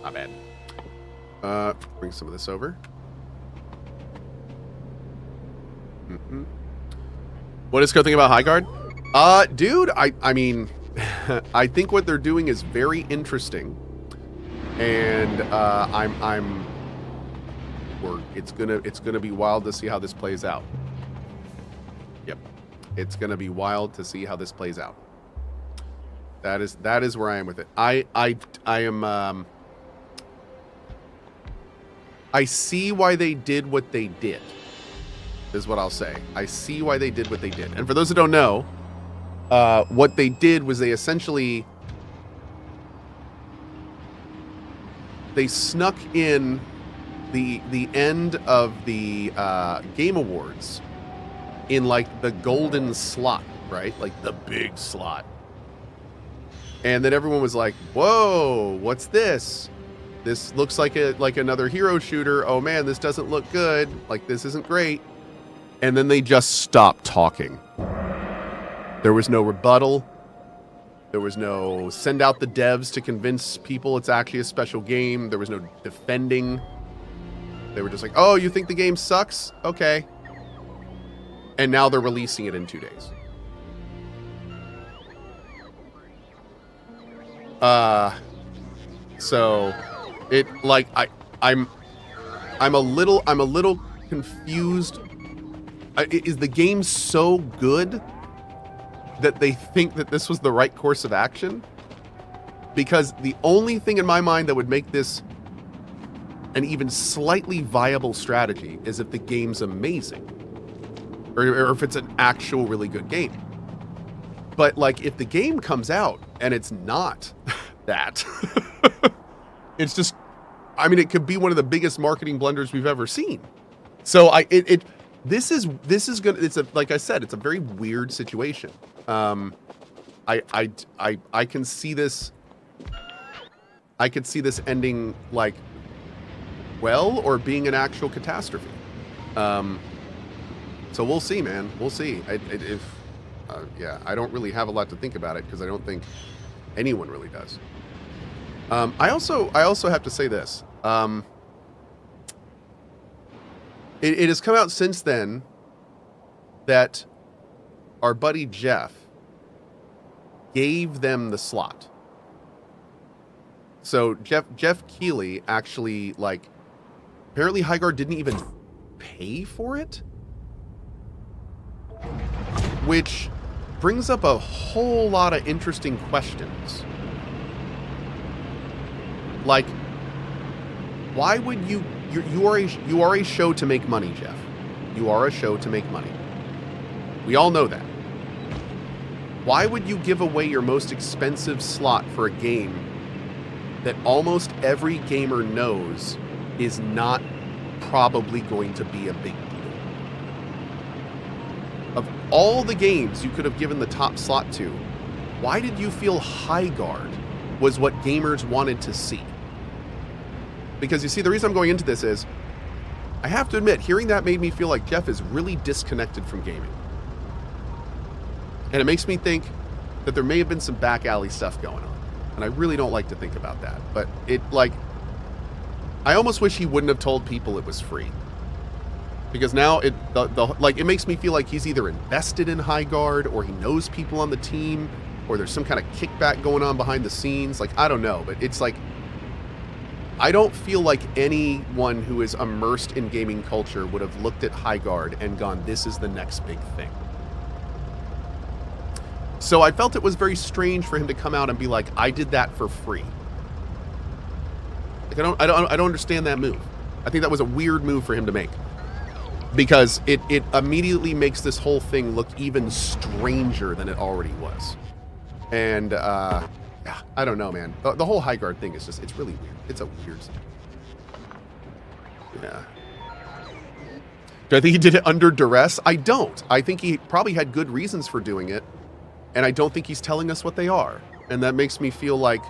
Not bad. Bring some of this over. What is Cohh thinking about High Guard? Dude, I mean, I think what they're doing is very interesting, and it's gonna be wild to see how this plays out. Yep, it's gonna be wild to see how this plays out. That is where I am with it. I am. I see why they did what they did, is what I'll say. I see why they did what they did. And for those who don't know, what they did was they essentially, they snuck in the end of the Game Awards in like the golden slot, right? Like the big slot. And then everyone was like, whoa, what's this? This looks like another hero shooter. Oh man, this doesn't look good. Like, this isn't great. And then they just stopped talking. There was no rebuttal. There was no send out the devs to convince people it's actually a special game. There was no defending. They were just like, oh, you think the game sucks? Okay. And now they're releasing it in 2 days. So it, like, I'm a little confused. Is the game so good that they think that this was the right course of action? Because the only thing in my mind that would make this an even slightly viable strategy is if the game's amazing, or if it's an actual really good game. But like, if the game comes out and it's not that, it's just, I mean, it could be one of the biggest marketing blunders we've ever seen. So this is gonna, it's a, like I said, it's a very weird situation. I can see this. I could see this ending like well, or being an actual catastrophe. So we'll see, man. We'll see. Yeah, I don't really have a lot to think about it because I don't think anyone really does. I also have to say this. It has come out since then that our buddy Jeff gave them the slot. So Jeff Keighley actually, like, apparently Highguard didn't even pay for it, which brings up a whole lot of interesting questions. Like, why would you are a show to make money, Jeff. You are a show to make money. We all know that. Why would you give away your most expensive slot for a game that almost every gamer knows is not probably going to be a big deal? Of all the games you could have given the top slot to, why did you feel Highguard was what gamers wanted to see? Because you see, the reason I'm going into this is, I have to admit, hearing that made me feel like Jeff is really disconnected from gaming. And it makes me think that there may have been some back alley stuff going on. And I really don't like to think about that. But it, like, I almost wish he wouldn't have told people it was free. Because now it makes me feel like he's either invested in Highguard, or he knows people on the team, or there's some kind of kickback going on behind the scenes. Like, I don't know, but it's like, I don't feel like anyone who is immersed in gaming culture would have looked at Highguard and gone, this is the next big thing. So I felt it was very strange for him to come out and be like, I did that for free. Like, I don't understand that move. I think that was a weird move for him to make, because it immediately makes this whole thing look even stranger than it already was. And yeah, I don't know, man. The whole Highguard thing is just, it's really weird. It's a weird thing. Yeah. Do I think he did it under duress? I don't. I think he probably had good reasons for doing it, and I don't think he's telling us what they are. And that makes me feel like,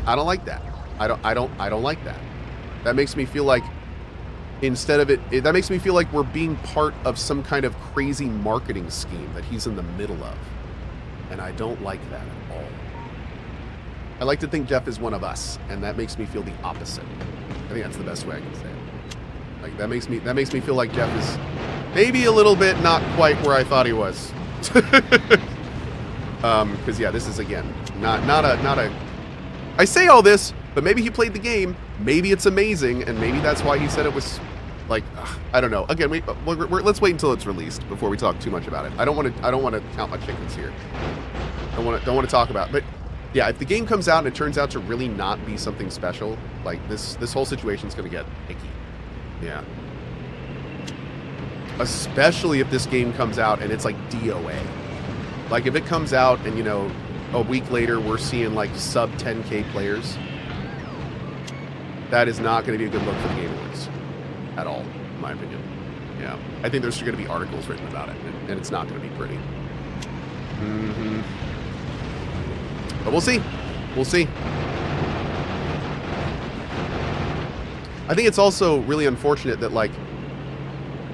I don't like that. I don't like that. That makes me feel like, instead of that makes me feel like we're being part of some kind of crazy marketing scheme that he's in the middle of. And I don't like that at all. I like to think Jeff is one of us, and that makes me feel the opposite. I think that's the best way I can say it. Like that makes me feel like Jeff is maybe a little bit not quite where I thought he was. Because yeah, this is again not a. I say all this, but maybe he played the game. Maybe it's amazing, and maybe that's why he said it was. Like, I don't know. Again, let's wait until it's released before we talk too much about it. I don't want to count my chickens here. Don't want to talk about it. But yeah, if the game comes out and it turns out to really not be something special, like this whole situation's going to get icky. Yeah. Especially if this game comes out and it's like DOA. Like if it comes out and, you know, a week later we're seeing like sub 10K players, that is not going to be a good look for the Game Awards. At all, in my opinion. Yeah. I think there's going to be articles written about it, and it's not going to be pretty. But we'll see. We'll see. I think it's also really unfortunate that, like,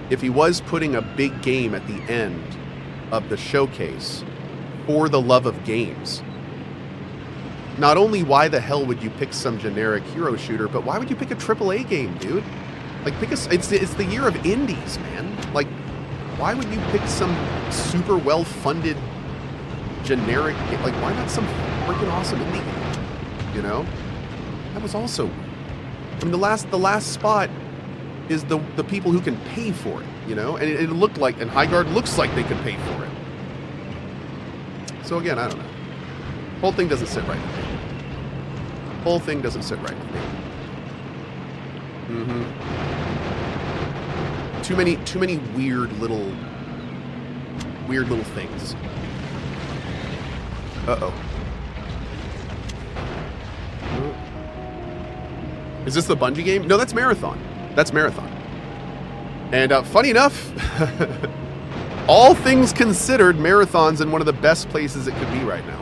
if he was putting a big game at the end of the showcase for the love of games, not only why the hell would you pick some generic hero shooter, but why would you pick a AAA game, dude? Like, it's the year of indies, man. Like, why would you pick some super well-funded generic game? Like, why not some freaking awesome indie game? You know? That was also... I mean, the last spot is the people who can pay for it, you know? And it looked like... And Highguard looks like they could pay for it. So, again, I don't know. Whole thing doesn't sit right with me. Whole thing doesn't sit right with me. Too many weird little things. Uh-oh. Is this the Bungie game? No, that's Marathon. That's Marathon. And funny enough, all things considered, Marathon's in one of the best places it could be right now.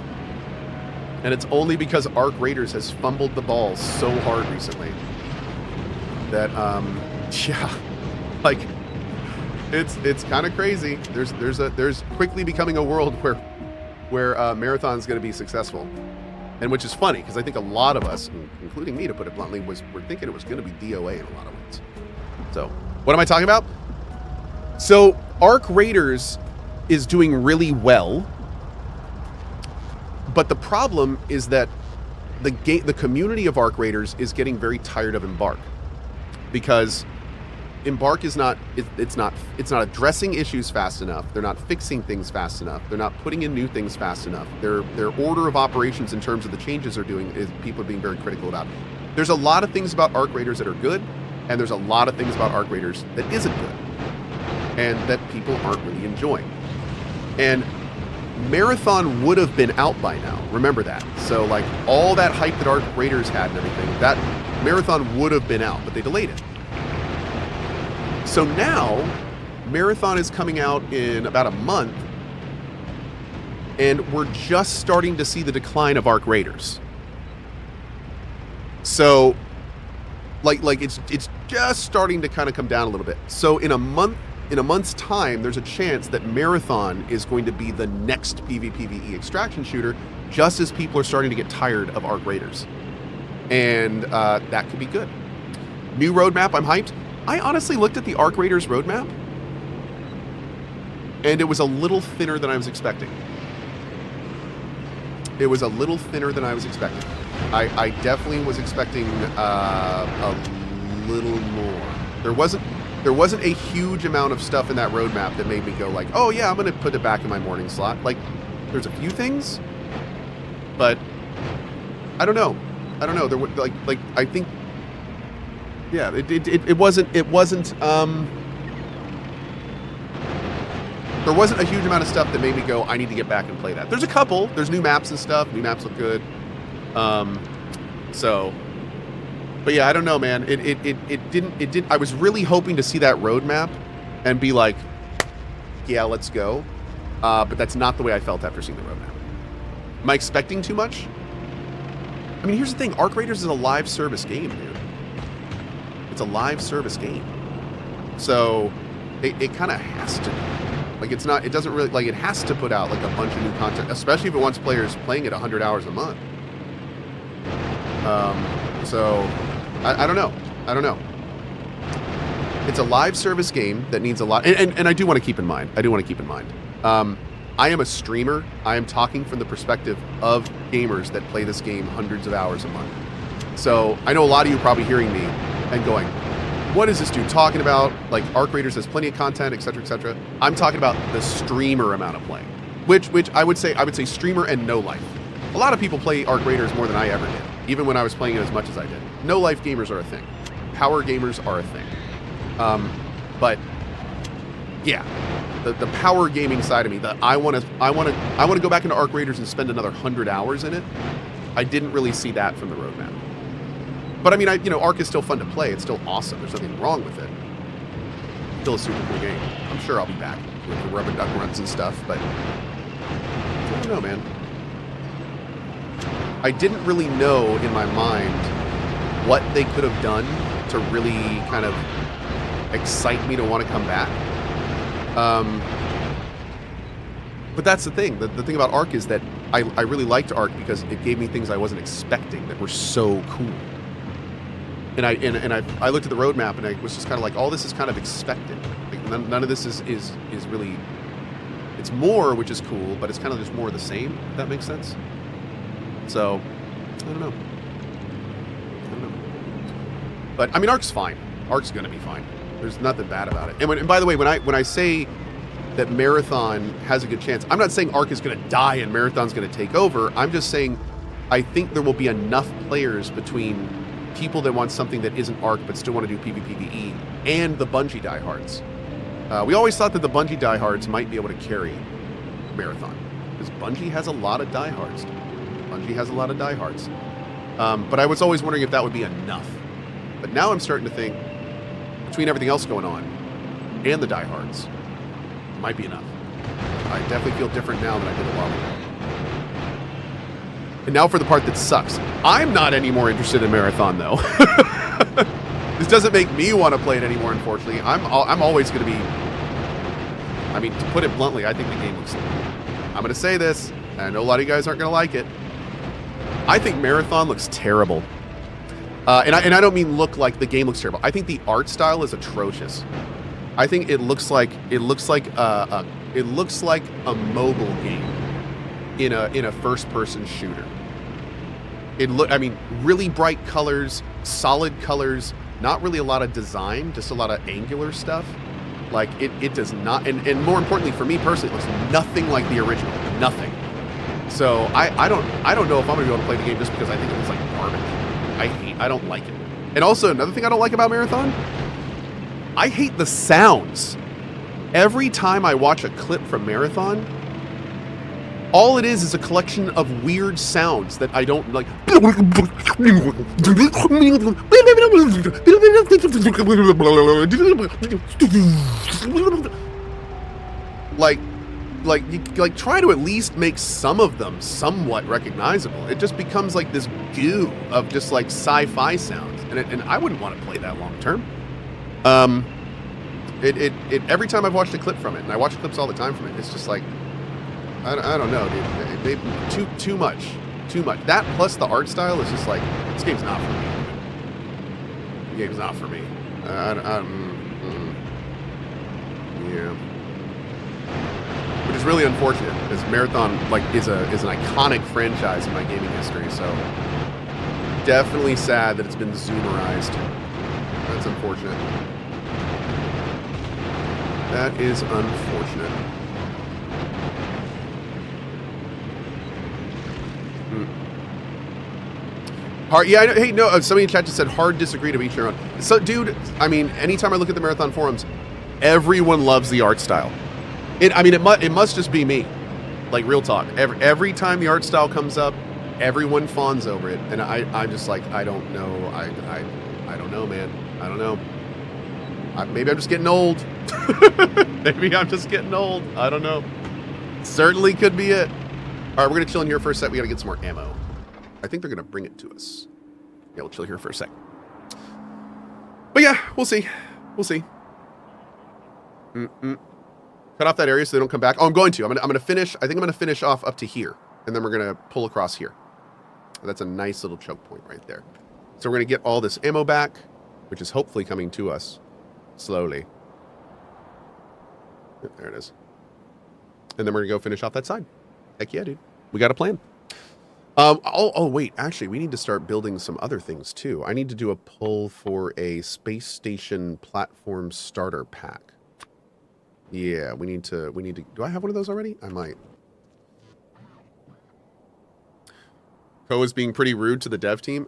And it's only because Arc Raiders has fumbled the ball so hard recently that yeah, like it's kind of crazy. There's quickly becoming a world where Marathon's going to be successful, and which is funny because I think a lot of us, including me, to put it bluntly, were thinking it was going to be DOA in a lot of ways. So what am I talking about? So Arc Raiders is doing really well, but the problem is that the community of Arc Raiders is getting very tired of Embark, because Embark is not it's not addressing issues fast enough. They're not fixing things fast enough. They're not putting in new things fast enough. Their order of operations in terms of the changes they're doing is people are being very critical about. There's a lot of things about Arc Raiders that are good, and there's a lot of things about Arc Raiders that isn't good, and that people aren't really enjoying. And Marathon would have been out by now. Remember that. So like all that hype that Arc Raiders had and everything, that Marathon would have been out, but they delayed it. So now Marathon is coming out in about a month, and we're just starting to see the decline of Arc Raiders. So like it's just starting to kind of come down a little bit. So in a month's time, there's a chance that Marathon is going to be the next PvPvE extraction shooter, just as people are starting to get tired of Arc Raiders. And that could be good. New roadmap, I'm hyped. I honestly looked at the Arc Raiders roadmap, and it was a little thinner than I was expecting. It was a little thinner than I was expecting. I definitely was expecting a little more. There wasn't a huge amount of stuff in that roadmap that made me go like, oh yeah, I'm going to put it back in my morning slot. Like, there's a few things, but I don't know. There were like I think, yeah, it wasn't. There wasn't a huge amount of stuff that made me go, I need to get back and play that. There's a couple. There's new maps and stuff. New maps look good. So, but yeah, I don't know, man. It didn't. I was really hoping to see that roadmap and be like, yeah, let's go. But that's not the way I felt after seeing the roadmap. Am I expecting too much? I mean, here's the thing. Arc Raiders is a live service game, dude. It's a live service game. So it kind of has to. Like, it's not, it doesn't really, like, it has to put out, like, a bunch of new content, especially if it wants players playing it 100 hours a month. So I don't know. I don't know. It's a live service game that needs a lot, and I do want to keep in mind. I am a streamer. I am talking from the perspective of gamers that play this game hundreds of hours a month. So I know a lot of you are probably hearing me and going, what is this dude talking about? Like, Arc Raiders has plenty of content, etc., etc. I'm talking about the streamer amount of playing, which I would say streamer and no life. A lot of people play Arc Raiders more than I ever did, even when I was playing it as much as I did. No life gamers are a thing. Power gamers are a thing. But yeah, the power gaming side of me, that I want to go back into Arc Raiders and spend another 100 hours in it. I didn't really see that from the roadmap. But I mean, Arc is still fun to play. It's still awesome. There's nothing wrong with it. Still a super cool game. I'm sure I'll be back with the rubber duck runs and stuff, but I don't know, man. I didn't really know in my mind what they could have done to really kind of excite me to want to come back. But that's the thing. The thing about Arc is that I really liked Arc because it gave me things I wasn't expecting that were so cool. And I looked at the roadmap and I was just kind of like, all this is kind of expected. Like, none of this is really. It's more, which is cool, but it's kind of just more of the same. If that makes sense. So, I don't know. But I mean, Arc's fine. Arc's gonna be fine. There's nothing bad about it. And by the way, when I say that Marathon has a good chance, I'm not saying Arc is gonna die and Marathon's gonna take over. I'm just saying I think there will be enough players between people that want something that isn't Arc but still want to do PvPvE and the Bungie diehards. We always thought that the Bungie diehards might be able to carry Marathon because Bungie has a lot of diehards. But I was always wondering if that would be enough. But now I'm starting to think, between everything else going on and the diehards, it might be enough. I definitely feel different now than I did a while ago. And now for the part that sucks. I'm not any more interested in Marathon, though. This doesn't make me want to play it anymore, unfortunately. I'm always going to be... I mean, to put it bluntly, I think the game looks... I'm going to say this, and I know a lot of you guys aren't going to like it. I think Marathon looks terrible. And I don't mean look like the game looks terrible. I think the art style is atrocious. I think it looks like a mobile game in a first-person shooter. I mean, really bright colors, solid colors, not really a lot of design, just a lot of angular stuff. Like it does not, and more importantly for me personally, it looks nothing like the original. Nothing. So I don't know if I'm gonna be able to play the game just because I think it looks like garbage. I don't like it. And also another thing I don't like about Marathon, I hate the sounds. Every time I watch a clip from Marathon, all it is a collection of weird sounds that I don't like. Like try to at least make some of them somewhat recognizable. It just becomes like this goo of just like sci-fi sounds, and I wouldn't want to play that long term. Every time I've watched a clip from it, and I watch clips all the time from it, it's just like I don't know, dude. Too much. That plus the art style is just like, this game's not for me. The game's not for me. Yeah. Which is really unfortunate because Marathon is an iconic franchise in my gaming history. So definitely sad that it's been zoomerized. That's unfortunate. That is unfortunate. Hard, yeah, hey, no, somebody in chat just said hard disagree to each their own. So, dude, I mean, anytime I look at the Marathon forums, everyone loves the art style. It must just be me. Like, real talk. Every time the art style comes up, everyone fawns over it. And I'm just like, I don't know. I don't know, man. I don't know. Maybe I'm just getting old. Maybe I'm just getting old. I don't know. Certainly could be it. All right, we're going to chill in here for a sec. We got to get some more ammo. I think they're going to bring it to us. Yeah, we'll chill here for a sec. But yeah, we'll see. We'll see. Cut off that area so they don't come back. Oh, I'm going to. I'm going to finish. I think I'm going to finish off up to here. And then we're going to pull across here. But that's a nice little choke point right there. So we're going to get all this ammo back, which is hopefully coming to us slowly. There it is. And then we're going to go finish off that side. Heck yeah, dude. We got a plan. Oh, wait. Actually, we need to start building some other things, too. I need to do a pull for a space station platform starter pack. Yeah, we need to... Do I have one of those already? I might. Cohh is being pretty rude to the dev team.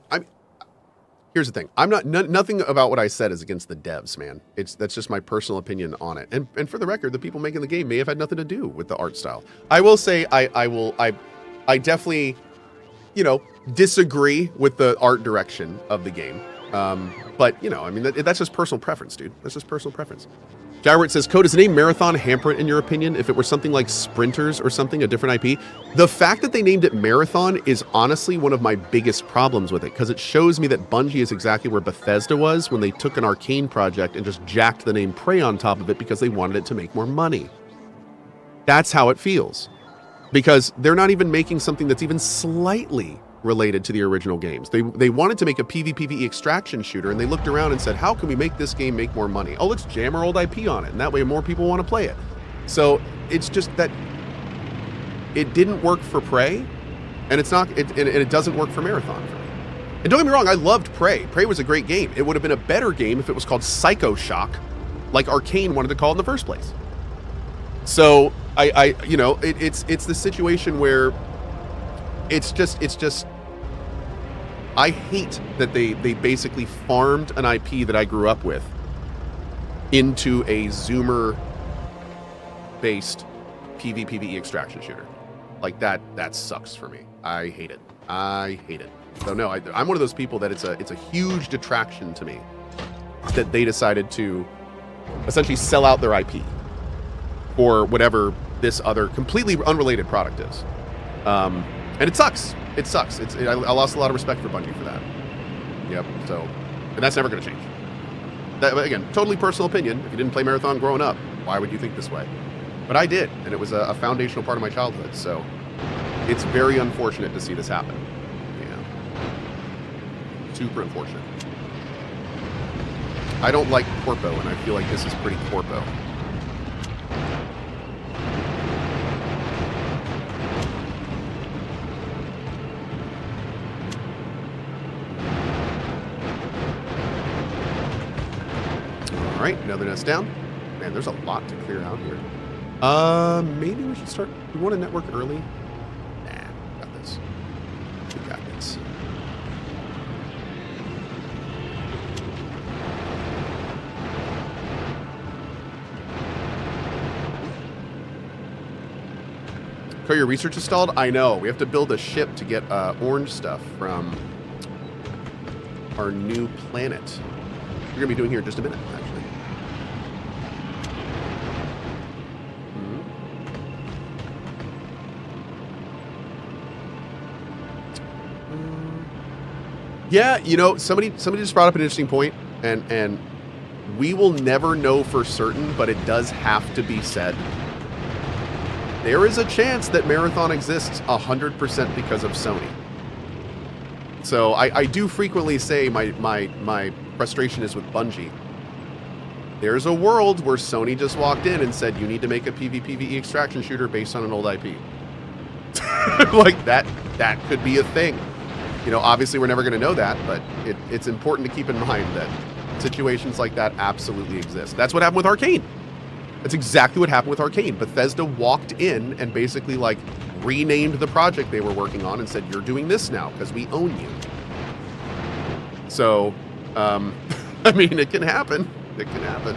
Here's the thing. I'm not... nothing about what I said is against the devs, man. That's just my personal opinion on it. And for the record, the people making the game may have had nothing to do with the art style. I will say I definitely, you know, disagree with the art direction of the game. But, you know, I mean, that's just personal preference, dude. That's just personal preference. Jywert says, Cohh, does the name Marathon hamper it in your opinion? If it were something like Sprinters or something, a different IP? The fact that they named it Marathon is honestly one of my biggest problems with it, because it shows me that Bungie is exactly where Bethesda was when they took an Arcane project and just jacked the name Prey on top of it because they wanted it to make more money. That's how it feels. Because they're not even making something that's even slightly related to the original games. They wanted to make a PvPvE extraction shooter, and they looked around and said, how can we make this game make more money? Oh, let's jam our old IP on it, and that way more people want to play it. So it's just that it didn't work for Prey, and it doesn't work for Marathon for me. And don't get me wrong, I loved Prey. Prey was a great game. It would have been a better game if it was called Psycho Shock, like Arcane wanted to call it in the first place. So you know, it's the situation where it's just I hate that they basically farmed an IP that I grew up with into a Zoomer based PvPvE extraction shooter. Like that sucks for me. I hate it. So no, I'm one of those people that it's a huge detraction to me that they decided to essentially sell out their IP for whatever this other completely unrelated product is. And it sucks. It sucks. I lost a lot of respect for Bungie for that. Yep. So, and that's never going to change. That, again, totally personal opinion. If you didn't play Marathon growing up, why would you think this way? But I did, and it was a foundational part of my childhood. So, it's very unfortunate to see this happen. Yeah. Super unfortunate. I don't like Corpo, and I feel like this is pretty Corpo. All right, another nest down. Man, there's a lot to clear out here. Maybe we should start. We want to network early. Nah, got this. We got this. Cohh, your research is stalled? I know. We have to build a ship to get orange stuff from our new planet. We're going to be doing here in just a minute, actually. Yeah, you know, somebody just brought up an interesting point, and we will never know for certain, but it does have to be said. There is a chance that Marathon exists 100% because of Sony. So I do frequently say my frustration is with Bungie. There's a world where Sony just walked in and said, you need to make a PvPvE extraction shooter based on an old IP. Like, that could be a thing. You know, obviously we're never going to know that, but it's important to keep in mind that situations like that absolutely exist. That's what happened with Arcane. That's exactly what happened with Arcane. Bethesda walked in and basically, like, renamed the project they were working on and said, you're doing this now because we own you. So, I mean, it can happen. It can happen.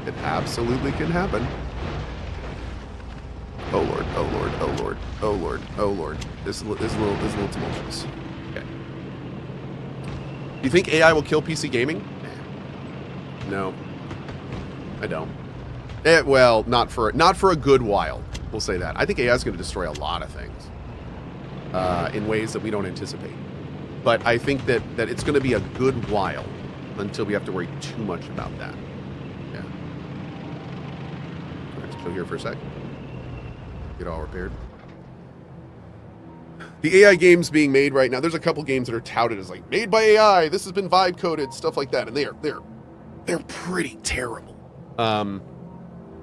It absolutely can happen. Oh Lord, oh Lord, oh Lord, oh Lord, oh Lord. This is a little tumultuous. Okay. Do you think AI will kill PC gaming? No. I don't. Well, not for a good while. We'll say that. I think AI is going to destroy a lot of things in ways that we don't anticipate. But I think that it's going to be a good while until we have to worry too much about that. Yeah. Let's chill here for a sec. Get all repaired. The AI games being made right now, there's a couple games that are touted as like made by AI. This has been vibe coded, stuff like that, and they're pretty terrible.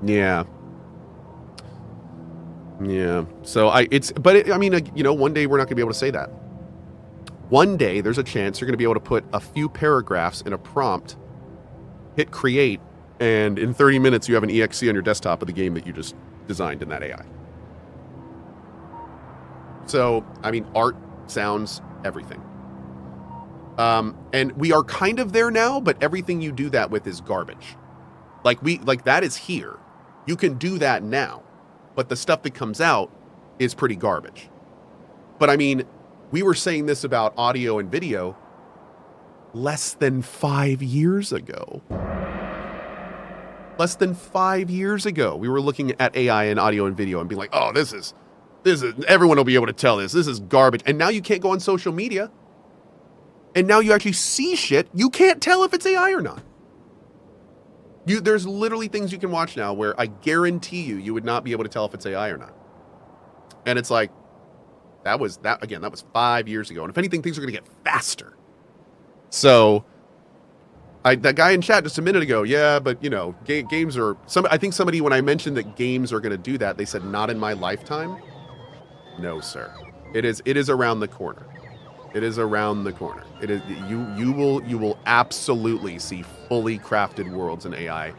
Yeah. So I mean, you know, one day we're not gonna be able to say that. One day there's a chance you're gonna be able to put a few paragraphs in a prompt, hit create, and in 30 minutes you have an exe on your desktop of the game that you just designed in that AI. So, I mean, art, sounds, everything. And we are kind of there now, but everything you do that with is garbage. Like that is here. You can do that now, but the stuff that comes out is pretty garbage. But I mean, we were saying this about audio and video less than 5 years ago. Less than 5 years ago, we were looking at AI and audio and video and being like, oh, this is, everyone will be able to tell this. This is garbage. And now you can't go on social media. And now you actually see shit. You can't tell if it's AI or not. There's literally things you can watch now where I guarantee you would not be able to tell if it's AI or not. And it's like, that was 5 years ago. And if anything, things are going to get faster. So, that guy in chat just a minute ago, yeah, but you know, games are, I think somebody, when I mentioned that games are going to do that, they said, not in my lifetime. No, sir. It is around the corner. It is around the corner. It is, you will absolutely see fully crafted worlds in AI,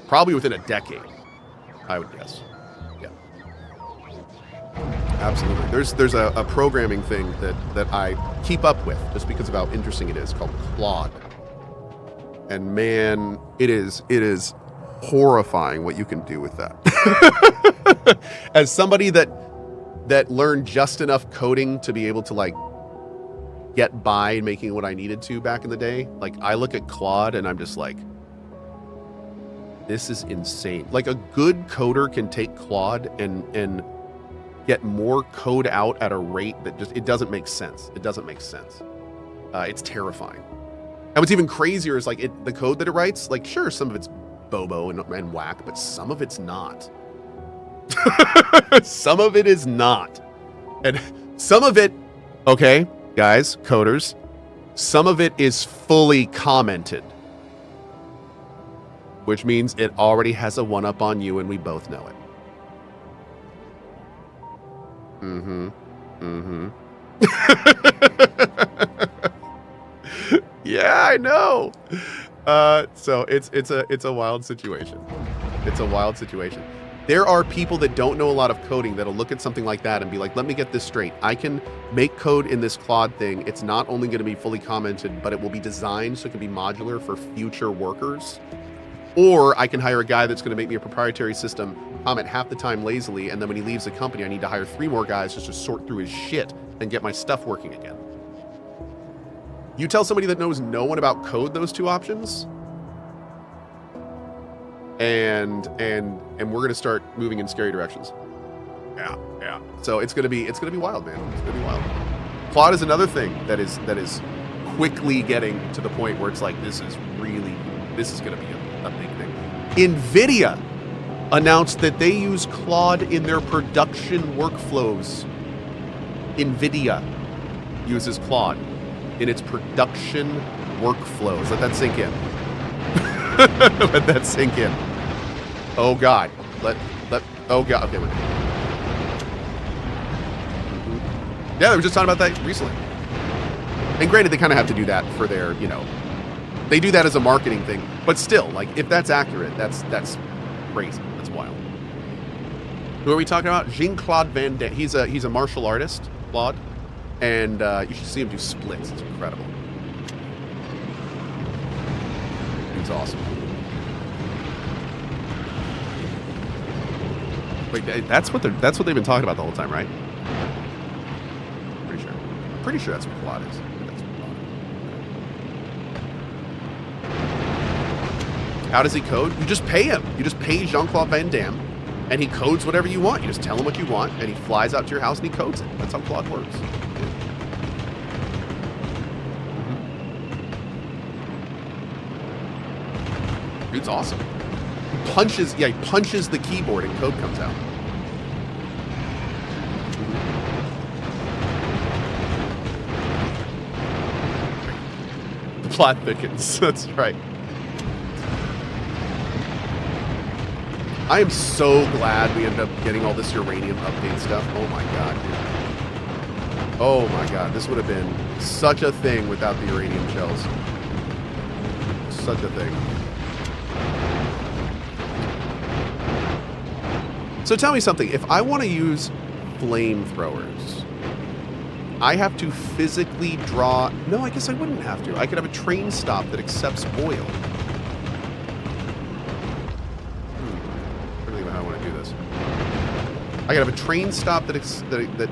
probably within a decade, I would guess. Yeah. Absolutely. There's a programming thing that I keep up with just because of how interesting it is, called Claude. And man, it is horrifying what you can do with that. As somebody that learned just enough coding to be able to like get by making what I needed to back in the day, like I look at Claude and I'm just like, this is insane. Like a good coder can take Claude and get more code out at a rate that just, it doesn't make sense. It doesn't make sense. It's terrifying. And what's even crazier is like the code that it writes, like sure, some of it's bobo and whack, but some of it's not. Some of it is not. And some of it, okay, guys, coders, some of it is fully commented. Which means it already has a one-up on you and we both know it. Yeah, I know. So it's a wild situation. It's a wild situation. There are people that don't know a lot of coding that'll look at something like that and be like, let me get this straight. I can make code in this Claude thing. It's not only going to be fully commented, but it will be designed so it can be modular for future workers. Or I can hire a guy that's going to make me a proprietary system, comment half the time lazily, and then when he leaves the company, I need to hire 3 more guys just to sort through his shit and get my stuff working again. You tell somebody that knows no one about code those two options, and we're gonna start moving in scary directions. Yeah. So it's gonna be wild, man. It's gonna be wild. Claude is another thing that is quickly getting to the point where it's like this is gonna be a big thing. NVIDIA announced that they use Claude in their production workflows. NVIDIA uses Claude in its production workflows. Let that sink in. Let that sink in. Oh God. Oh God. Okay, wait. Yeah, they were just talking about that recently. And granted, they kind of have to do that for their, you know, they do that as a marketing thing. But still, like, if that's accurate, that's crazy. That's wild. Who are we talking about? Jean-Claude Van Damme. He's a martial artist, Claude. And you should see him do splits. It's incredible. He's awesome. Wait, that's what they've been talking about the whole time, right? Pretty sure that's what Claude is. How does he code? You just pay him. You just pay Jean-Claude Van Damme, and he codes whatever you want. You just tell him what you want, and he flies out to your house and he codes it. That's how Claude works. Dude's awesome. He punches the keyboard and code comes out. plot thickens. That's right. I am so glad we ended up getting all this uranium update stuff. Oh my god, dude. Oh my god, this would have been such a thing without the uranium shells. Such a thing. So tell me something. If I want to use flamethrowers, I have to physically draw... No, I guess I wouldn't have to. I could have a train stop that accepts oil. I gotta have a train stop that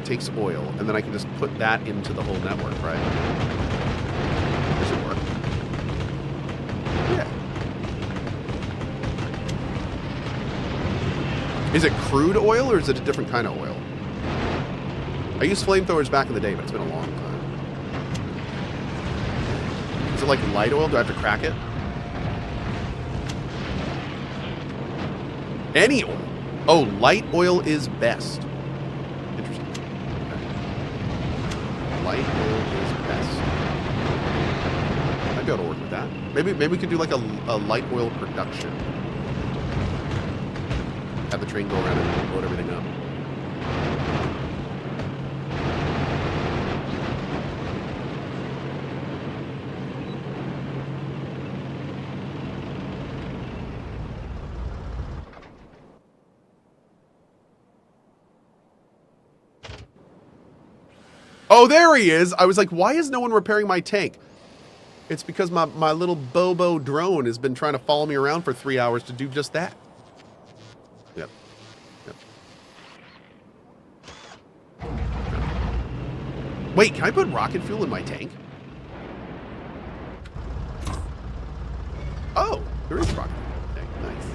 takes oil, and then I can just put that into the whole network, right? This should work. Yeah. Is it crude oil, or is it a different kind of oil? I used flamethrowers back in the day, but it's been a long time. Is it like light oil? Do I have to crack it? Any oil. Oh, light oil is best. Interesting. Okay. Light oil is best. I'd be able to work with that. Maybe we could do like a light oil production. Have the train go around and load everything up. Oh, there he is. I was like, why is no one repairing my tank? It's because my little Bobo drone has been trying to follow me around for 3 hours to do just that. Yep. Wait, can I put rocket fuel in my tank? Oh, there is rocket fuel in my tank. Nice.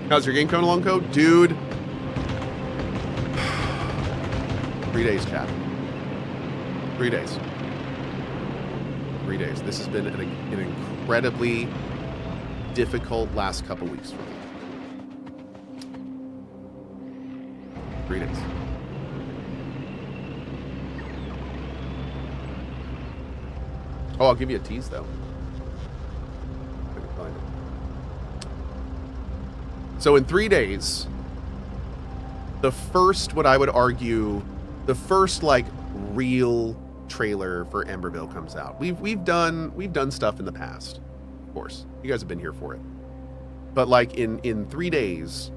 How's your game coming along, Cohh? Dude. 3 days, chat. 3 days. 3 days. This has been an incredibly difficult last couple weeks for me. 3 days. Oh, I'll give you a tease, though. I can find it. So in 3 days, the first, what I would argue, the first like real trailer for Emberville comes out. We've done stuff in the past, of course. You guys have been here for it. But like in 3 days,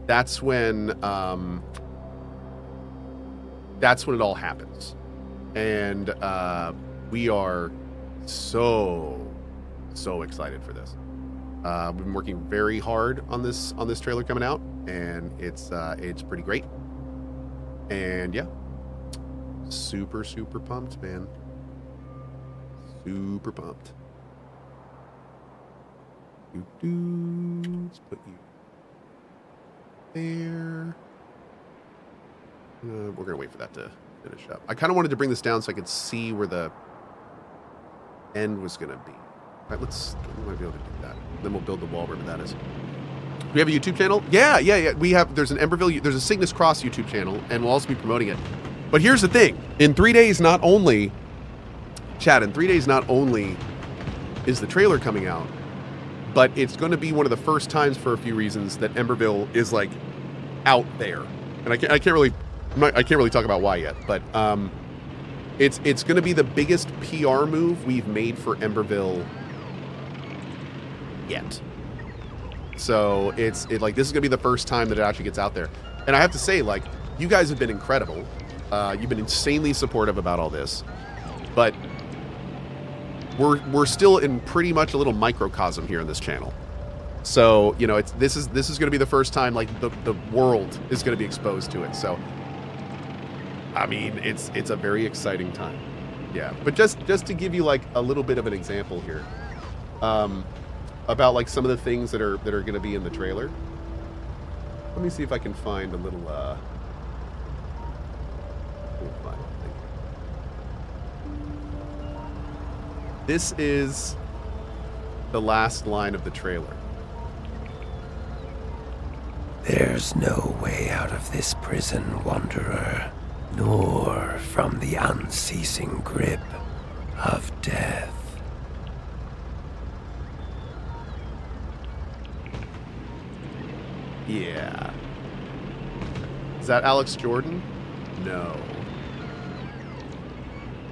that's when it all happens. And we are so excited for this. We've been working very hard on this trailer coming out, and it's pretty great. And yeah, super pumped, man. Super pumped. Let's put you there. We're gonna wait for that to finish up. I kind of wanted to bring this down so I could see where the end was gonna be. All right, we might be able to do that. Then we'll build the wall wherever that is. We have a YouTube channel? Yeah. There's an Emberville, there's a Cygnus Cross YouTube channel, and we'll also be promoting it. But here's the thing. In 3 days, not only is the trailer coming out, but it's going to be one of the first times for a few reasons that Emberville is like out there. And I can't really talk about why yet, but it's going to be the biggest PR move we've made for Emberville yet. So this is going to be the first time that it actually gets out there. And I have to say, like, you guys have been incredible. You've been insanely supportive about all this, but we're still in pretty much a little microcosm here in this channel. So, you know, this is going to be the first time like the world is going to be exposed to it. So, I mean, it's a very exciting time. Yeah, but just to give you like a little bit of an example here. about like some of the things that are going to be in the trailer. Let me see if I can find a little This is the last line of the trailer. There's no way out of this prison, wanderer, nor from the unceasing grip of death. Yeah. Is that Alex Jordan? No.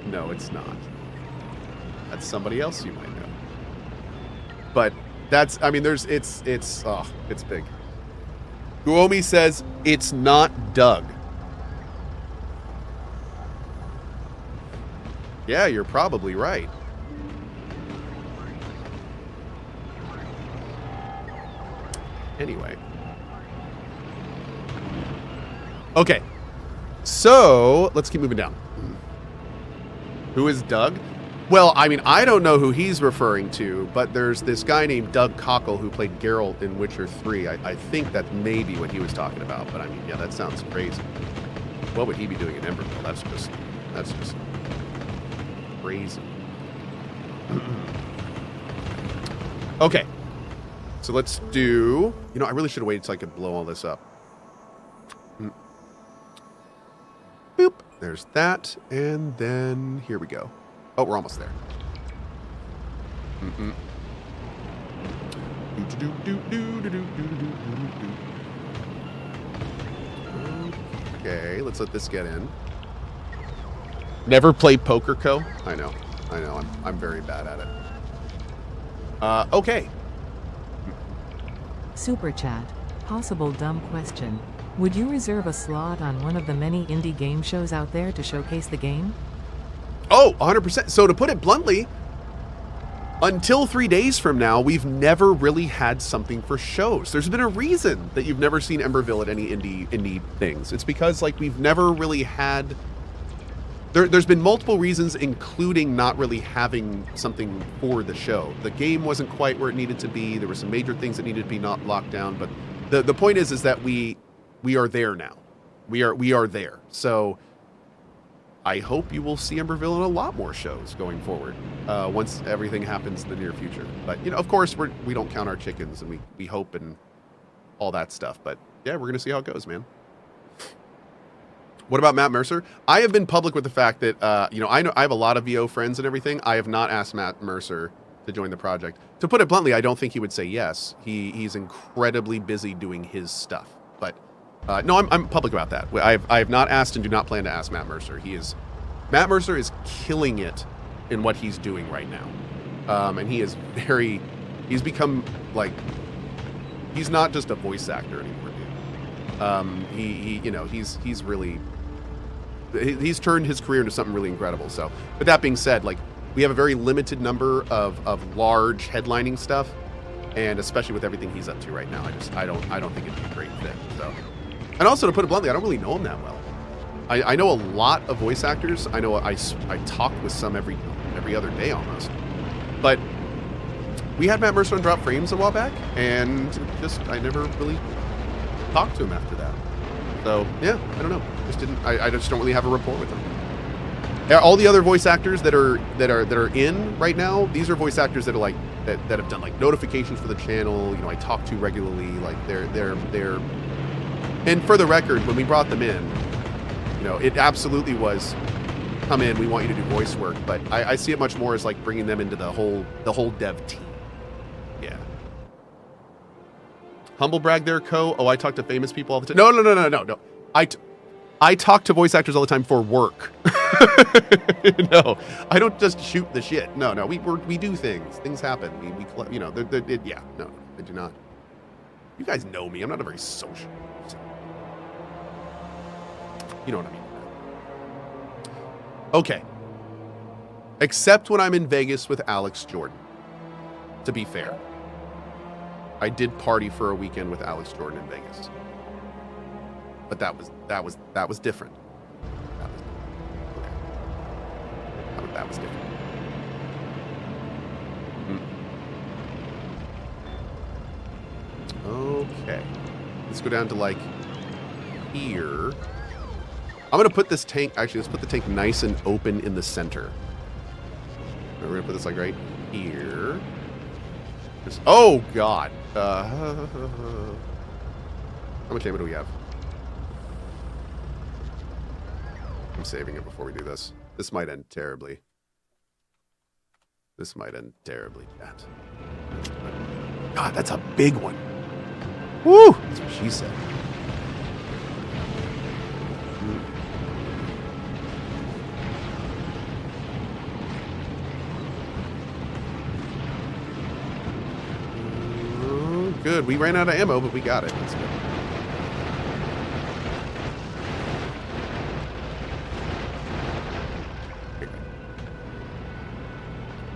No, it's not. That's somebody else you might know. But that's, I mean, it's big. Guomi says, it's not Doug. Yeah, you're probably right. Anyway. Okay. So, let's keep moving down. Who is Doug? Well, I mean, I don't know who he's referring to, but there's this guy named Doug Cockle who played Geralt in Witcher 3. I think that may be what he was talking about, but I mean, yeah, that sounds crazy. What would he be doing in Emberville? That's just crazy. Okay. So let's do... You know, I really should have waited till I could blow all this up. Boop. There's that. And then here we go. Oh, we're almost there. Okay, let's let this get in. Never played poker, Co. I know. I'm very bad at it. Okay. Super chat. Possible dumb question. Would you reserve a slot on one of the many indie game shows out there to showcase the game? Oh, 100%. So to put it bluntly, until 3 days from now, we've never really had something for shows. There's been a reason that you've never seen Emberville at any indie things. It's because like we've never really had... There's been multiple reasons, including not really having something for the show. The game wasn't quite where it needed to be. There were some major things that needed to be not locked down. But the point is that we are there now. We are there. So I hope you will see Emberville in a lot more shows going forward once everything happens in the near future. But, you know, of course, we don't count our chickens, and we hope and all that stuff. But, yeah, we're going to see how it goes, man. What about Matt Mercer? I have been public with the fact that, you know I have a lot of VO friends and everything. I have not asked Matt Mercer to join the project. To put it bluntly, I don't think he would say yes. He's incredibly busy doing his stuff. But, no, I'm public about that. I have not asked and do not plan to ask Matt Mercer. Matt Mercer is killing it in what he's doing right now. And he's become, like, he's not just a voice actor anymore, dude. You know, he's really, he's turned his career into something really incredible. So, but that being said, like, we have a very limited number of large headlining stuff. And especially with everything he's up to right now, I don't think it'd be a great fit. So, and also to put it bluntly, I don't really know him that well. I know a lot of voice actors. I know I talk with some every other day almost. But we had Matt Mercer on Drop Frames a while back, and I never really talked to him after that. So yeah, I don't know. I just don't really have a rapport with him. All the other voice actors that are in right now, these are voice actors that are like that have done like notifications for the channel. You know, I talk to regularly. Like they're. And for the record, when we brought them in, you know, it absolutely was, come in, we want you to do voice work. But I see it much more as like bringing them into the whole dev team. Yeah. Humble brag there, Co. Oh, I talk to famous people all the time. No. I talk to voice actors all the time for work. No, I don't just shoot the shit. No, we do things. Things happen. We you know, yeah, no, I do not. You guys know me. I'm not a very social person. You know what I mean. Okay. Except when I'm in Vegas with Alex Jordan. To be fair. I did party for a weekend with Alex Jordan in Vegas. But that was different. That was different. Okay. Let's go down to, like, here. I'm going to put this tank... Actually, let's put the tank nice and open in the center. We're going to put this, like, right here. Oh, God. How much ammo do we have? I'm saving it before we do this. This might end terribly. This might end terribly, chat. God, that's a big one. Woo! That's what she said. Good. We ran out of ammo, but we got it. That's good.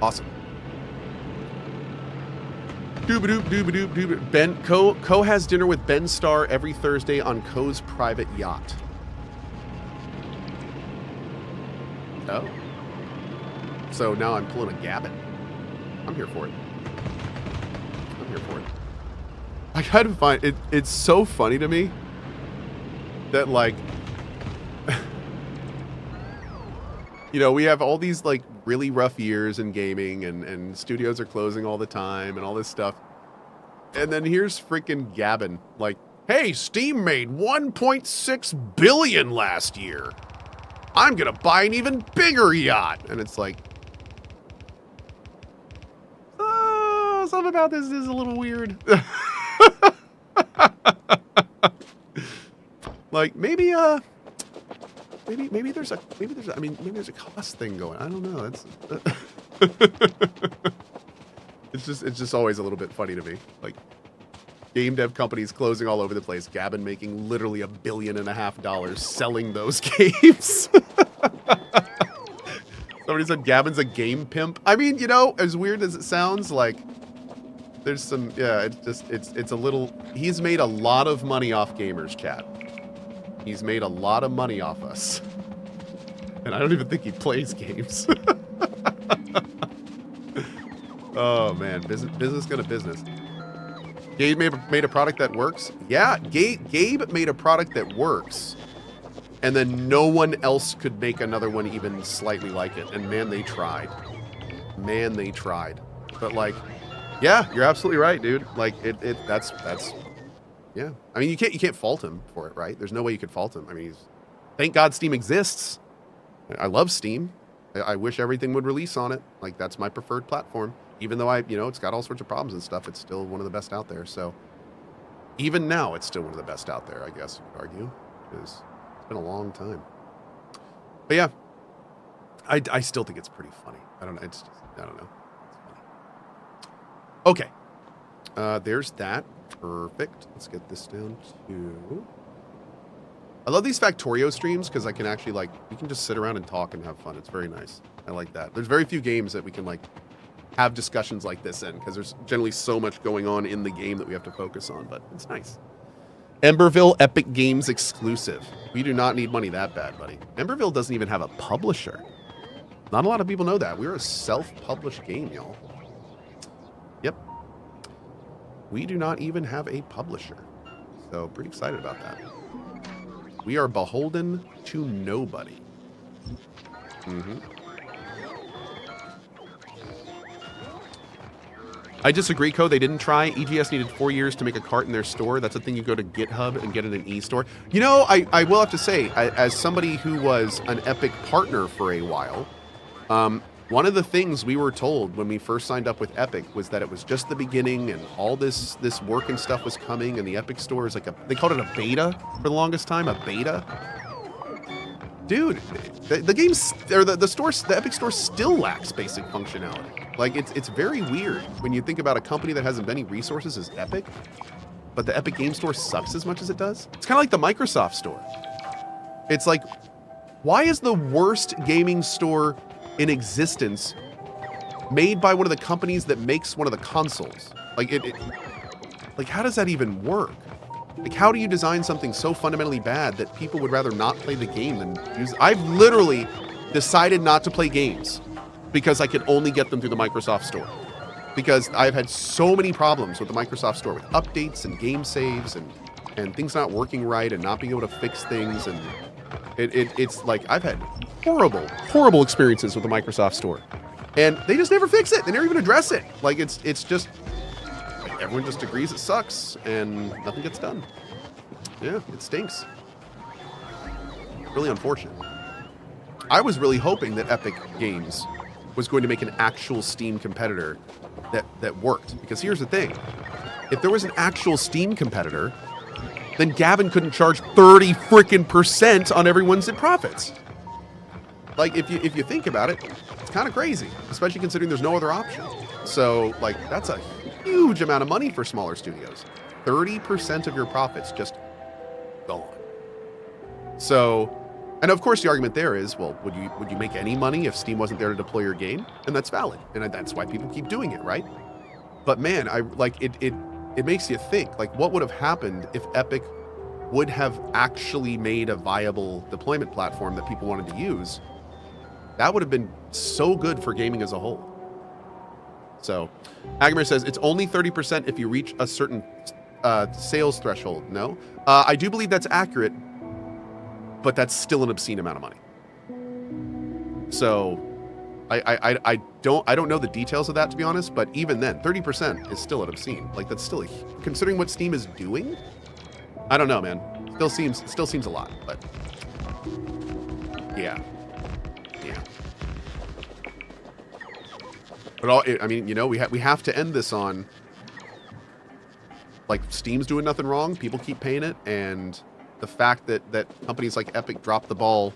Awesome. Doobadoop, doobadoop, doobadoop. Ben, Cohh has dinner with Ben Starr every Thursday on Cohh's private yacht. Oh. So now I'm pulling a Gabbin. I'm here for it. I'm here for it. I kind of find it, it's so funny to me that, like, you know, we have all these, like, really rough years in gaming, and studios are closing all the time and all this stuff. And then here's freaking Gabbin, like, hey, Steam made 1.6 billion last year. I'm gonna buy an even bigger yacht. And it's like, something about this is a little weird. Like, maybe there's a maybe there's a cost thing going. I don't know. It's just always a little bit funny to me. Like, game dev companies closing all over the place. Gabbin making literally $1.5 billion selling those games. Somebody said Gabbin's a game pimp. I mean, you know, as weird as it sounds, like, there's some, yeah, it's a little, he's made a lot of money off gamers, chat. He's made a lot of money off us. And I don't even think he plays games. Oh, man. Business gonna business. Gabe made a product that works? Yeah, Gabe made a product that works. And then no one else could make another one even slightly like it. And man, they tried. Man, they tried. But, like, yeah, you're absolutely right, dude. Like, that's yeah. I mean, you can't fault him for it, right? There's no way you could fault him. I mean, thank God Steam exists. I love Steam. I wish everything would release on it. Like, that's my preferred platform. Even though it's got all sorts of problems and stuff, it's still one of the best out there. So even now, it's still one of the best out there, I guess you could argue, because it's been a long time. But yeah, I still think it's pretty funny. I don't know. I don't know. It's funny. Okay. There's that. Perfect. Let's get this down to... I love these Factorio streams because I can actually, like, we can just sit around and talk and have fun. It's very nice. I like that. There's very few games that we can, like, have discussions like this in because there's generally so much going on in the game that we have to focus on, but it's nice. Emberville Epic Games exclusive. We do not need money that bad, buddy. Emberville doesn't even have a publisher. Not a lot of people know that. We're a self-published game, y'all. Yep. We do not even have a publisher. So, pretty excited about that. We are beholden to nobody. Mm-hmm. I disagree, Cohh. They didn't try. EGS needed 4 years to make a cart in their store. That's a thing you go to GitHub and get in an e-store. You know, I will have to say, as somebody who was an Epic partner for a while, one of the things we were told when we first signed up with Epic was that it was just the beginning and all this work and stuff was coming, and the Epic store is like they called it a beta for the longest time, a beta. Dude, the game's, or the Epic store still lacks basic functionality. Like, it's very weird when you think about a company that has as many resources as Epic, but the Epic Game Store sucks as much as it does. It's kind of like the Microsoft store. It's like, why is the worst gaming store in existence made by one of the companies that makes one of the consoles? Like, like, how does that even work? Like, how do you design something so fundamentally bad that people would rather not play the game than use? I've literally decided not to play games because I can only get them through the Microsoft store. because I've had so many problems with the Microsoft Store with updates and game saves and things not working right and not being able to fix things. And it's like I've had horrible experiences with the Microsoft Store. And they just never fix it. They never even address it. Like it's just like everyone just agrees it sucks and nothing gets done. Yeah, it stinks. Really unfortunate. I was really hoping that Epic Games was going to make an actual Steam competitor that worked. Because here's the thing. If there was an actual Steam competitor, then Gavin couldn't charge 30% on everyone's profits. Like, if you think about it, it's kind of crazy, especially considering there's no other option. So, like, that's a huge amount of money for smaller studios. 30% of your profits just gone. So, and of course the argument there is, well, would you make any money if Steam wasn't there to deploy your game? And that's valid. And that's why people keep doing it, right? But man, it makes you think, like, what would have happened if Epic would have actually made a viable deployment platform that people wanted to use? That would have been so good for gaming as a whole. So, Agamir says, it's only 30% if you reach a certain sales threshold. No? I do believe that's accurate, but that's still an obscene amount of money. So, I don't know the details of that, to be honest, but even then, 30% is still an obscene. Like, that's still considering what Steam is doing, I don't know, man. Still seems a lot, but yeah. But I mean, you know, we have to end this on, like, Steam's doing nothing wrong. People keep paying it, and the fact that companies like Epic dropped the ball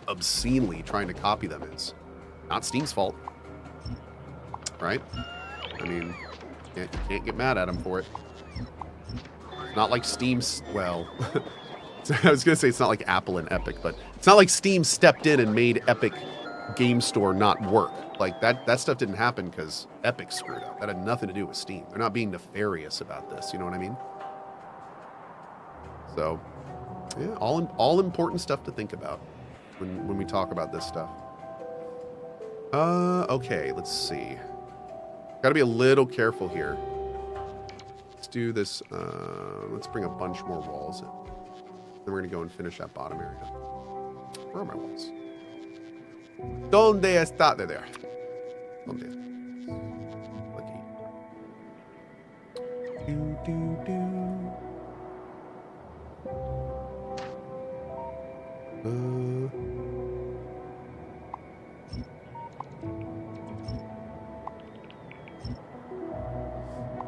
obscenely trying to copy them is not Steam's fault, right? I mean, you can't get mad at them for it. Not like Steam's, well, I was going to say it's not like Apple and Epic, but it's not like Steam stepped in and made Epic Game Store not work. Like, that stuff didn't happen because Epic screwed up. That had nothing to do with Steam. They're not being nefarious about this, you know what I mean? So, yeah, all important stuff to think about when we talk about this stuff. Okay, let's see. Gotta be a little careful here. Let's do this, let's bring a bunch more walls in. Then we're gonna go and finish that bottom area. Where are my walls? Donde está? They're there. Donde? Lucky. Do.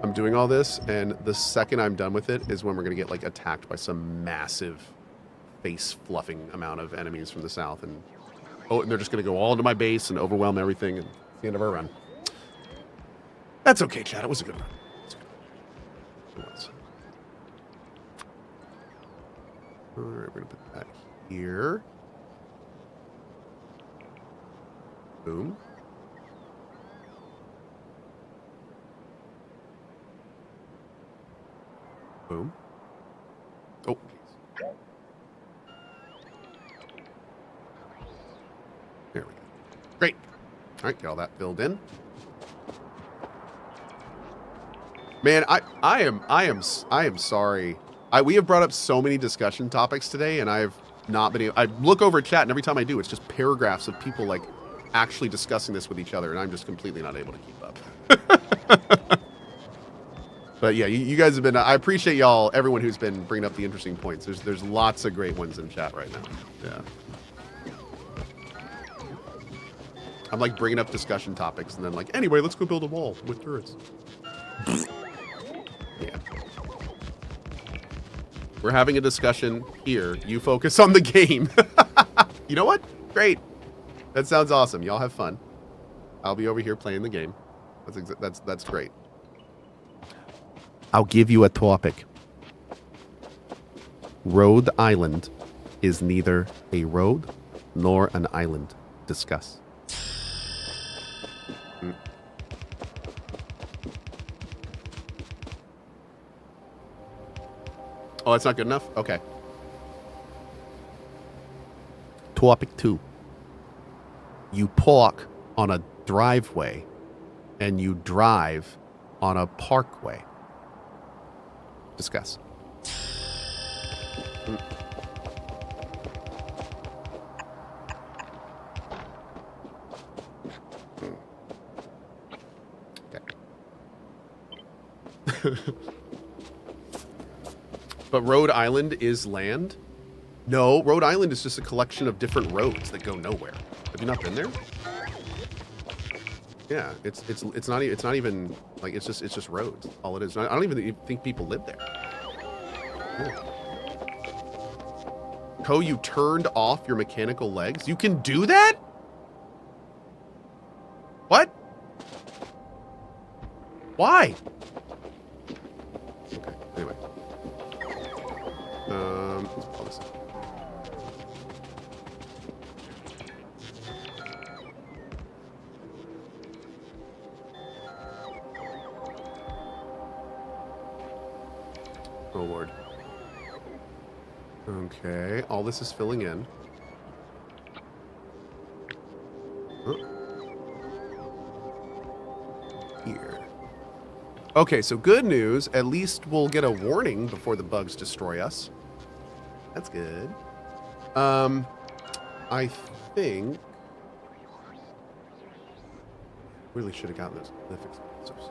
I'm doing all this, and the second I'm done with it is when we're gonna get, like, attacked by some massive face-fluffing amount of enemies from the south, and they're just gonna go all into my base and overwhelm everything, and it's the end of our run. That's okay, Chad. It was a good run. It was. All right, we're gonna put that here. Boom. Boom. Oh. There we go. Great. All right, get all that filled in. Man, I am sorry. We have brought up so many discussion topics today, and I've not been able. I look over at chat, and every time I do, it's just paragraphs of people, like, actually discussing this with each other, and I'm just completely not able to keep up. But yeah, you guys have been. I appreciate y'all, everyone who's been bringing up the interesting points. There's lots of great ones in chat right now. Yeah. I'm like bringing up discussion topics, and then like, anyway, let's go build a wall with turrets. Yeah. We're having a discussion here. You focus on the game. You know what? Great. That sounds awesome. Y'all have fun. I'll be over here playing the game. That's great. I'll give you a topic. Rhode Island is neither a road nor an island. Discuss. Oh, that's not good enough? Okay. Topic 2. You park on a driveway and you drive on a parkway. Discuss. Okay. But Rhode Island is land? No, Rhode Island is just a collection of different roads that go nowhere. Have you not been there? Yeah, it's not even like it's just roads. All it is. I don't even think people live there. Yeah. Cohh, you turned off your mechanical legs. You can do that? What? Why? Okay. Anyway. Let's pull this up. Oh, Lord. Okay, all this is filling in. Here. Okay, so good news. At least we'll get a warning before the bugs destroy us. That's good. I think... Really should have gotten those glyph explosives.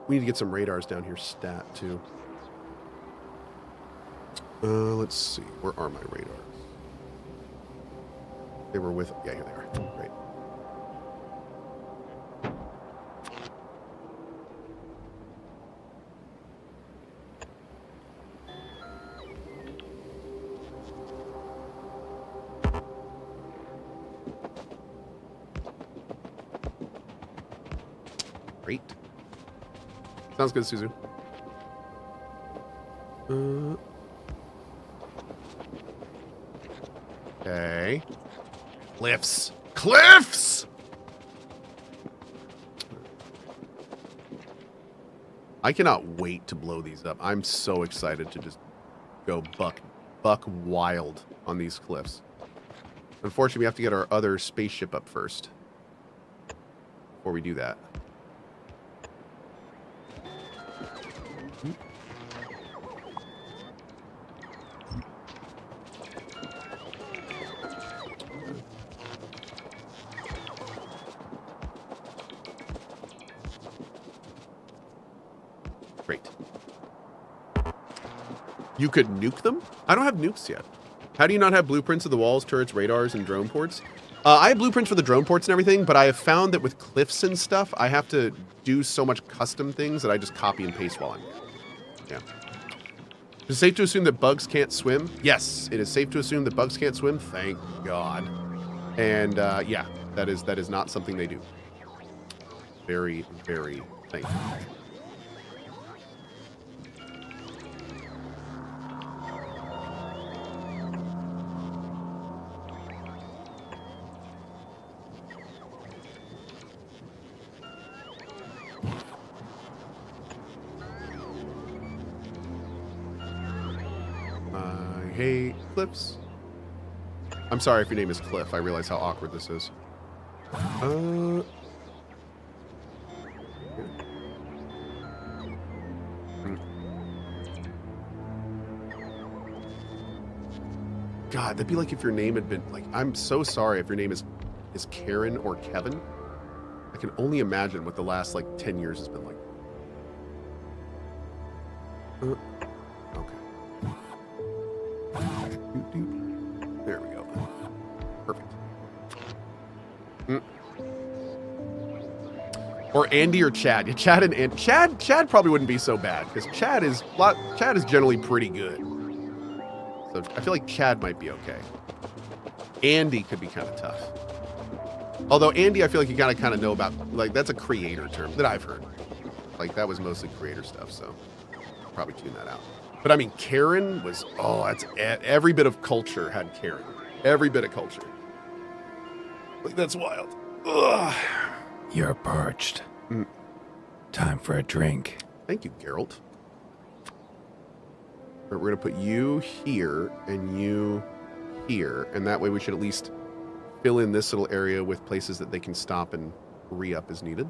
We need to get some radars down here stat, too. Let's see. Where are my radars? They were with... Yeah, here they are. Great. Great. Sounds good, Suzu. Okay. Cliffs. Cliffs! I cannot wait to blow these up. I'm so excited to just go buck wild on these cliffs. Unfortunately, we have to get our other spaceship up first before we do that. Great. You could nuke them? I don't have nukes yet. How do you not have blueprints of the walls, turrets, radars, and drone ports? I have blueprints for the drone ports and everything, but I have found that with cliffs and stuff, I have to do so much custom things that I just copy and paste while I'm here. Yeah. Is it safe to assume that bugs can't swim? Yes, it is safe to assume that bugs can't swim. Thank God. And yeah, that is not something they do. Very, very thankful. Hey, Clips. I'm sorry if your name is Cliff. I realize how awkward this is. God, that'd be like if your name had been like, I'm so sorry if your name is Karen or Kevin. I can only imagine what the last like 10 years has been like. Okay. There we go. Perfect. Or Andy or Chad. Yeah, Chad probably wouldn't be so bad because Chad is generally pretty good. So I feel like Chad might be okay. Andy could be kind of tough. Although Andy, I feel like you gotta kind of know about, like, that's a creator term that I've heard. Like, that was mostly creator stuff, so I'll probably tune that out. But I mean, Karen was, oh, that's every bit of culture had Karen. Every bit of culture. Like, that's wild. Ugh. You're parched. Time for a drink. Thank you, Geralt. We're going to put you here and you here. And that way we should at least fill in this little area with places that they can stop and re-up as needed.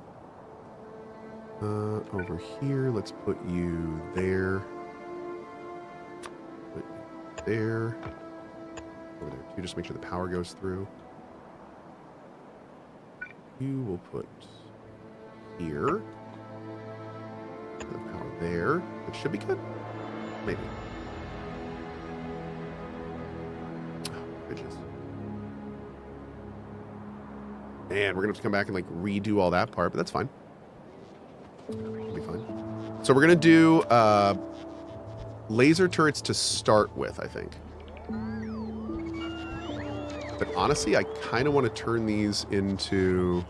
Over here, let's put you there. Put you there. Over there too, just make sure the power goes through. You will put here. The power there. That should be good. Maybe. Oh, bitches. Man, we're gonna have to come back and like redo all that part, but that's fine. It'll be fine. So we're gonna do laser turrets to start with, I think. But honestly, I kind of want to turn these into...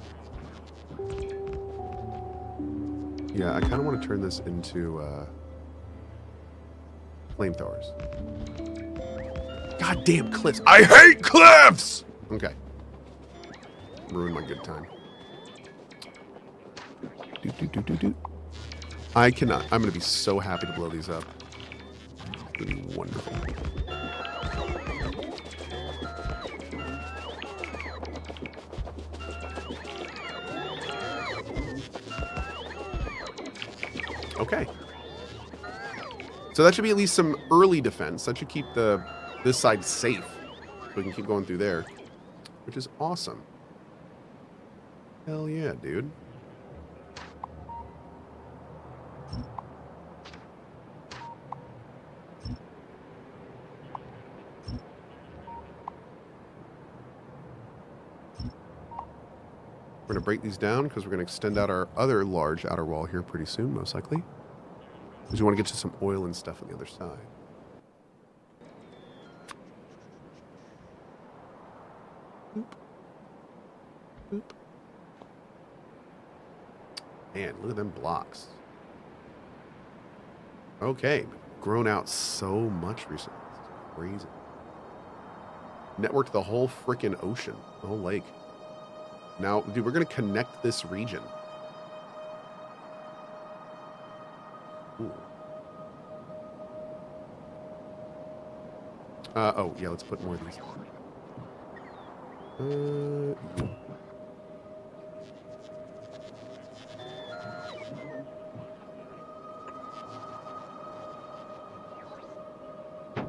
Yeah, I kind of want to turn this into flamethrowers. Goddamn cliffs. I hate cliffs! Okay. Ruined my good time. I cannot. I'm going to be so happy to blow these up. It's going to be wonderful. Okay. So that should be at least some early defense. That should keep this side safe. So we can keep going through there. Which is awesome. Hell yeah, dude. We're going to break these down because we're going to extend out our other large outer wall here pretty soon, most likely. Because we want to get to some oil and stuff on the other side. Boop. Boop. Man, look at them blocks. Okay, grown out so much recently. It's crazy. Networked the whole freaking ocean, the whole lake. Now, dude, we're going to connect this region. Ooh. Oh, yeah, let's put more of these.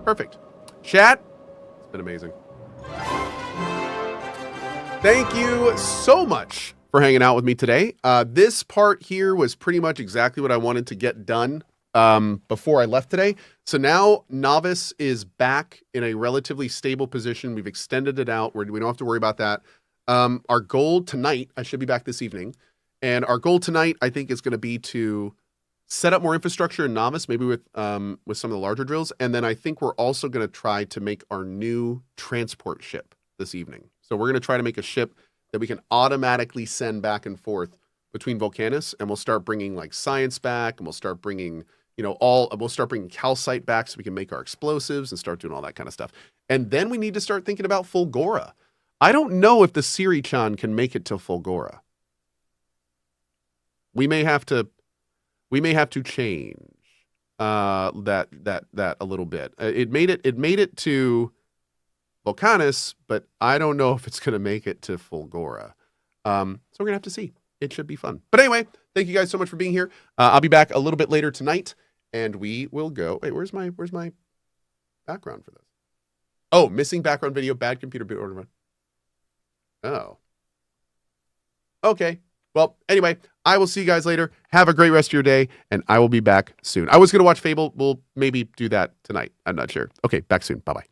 Perfect. Chat, it's been amazing. Thank you so much for hanging out with me today. This part here was pretty much exactly what I wanted to get done before I left today. So now Novice is back in a relatively stable position. We've extended it out. We don't have to worry about that. Our goal tonight, I should be back this evening, and our goal tonight, I think, is going to be to set up more infrastructure in Novice, maybe with some of the larger drills. And then I think we're also going to try to make our new transport ship this evening. So we're going to try to make a ship that we can automatically send back and forth between Volcanus, and we'll start bringing like science back, and we'll start bringing, we'll start bringing calcite back so we can make our explosives and start doing all that kind of stuff. And then we need to start thinking about Fulgora. I don't know if the Siri-chan can make it to Fulgora. We may have to change that a little bit. It made it to Volcanus, but I don't know if it's going to make it to Fulgora. So we're going to have to see. It should be fun. But anyway, thank you guys so much for being here. I'll be back a little bit later tonight, and we will go. Wait, where's my background for this? Oh, missing background video, bad computer boot order. Oh. Okay. Well, anyway, I will see you guys later. Have a great rest of your day, and I will be back soon. I was going to watch Fable. We'll maybe do that tonight. I'm not sure. Okay, back soon. Bye-bye.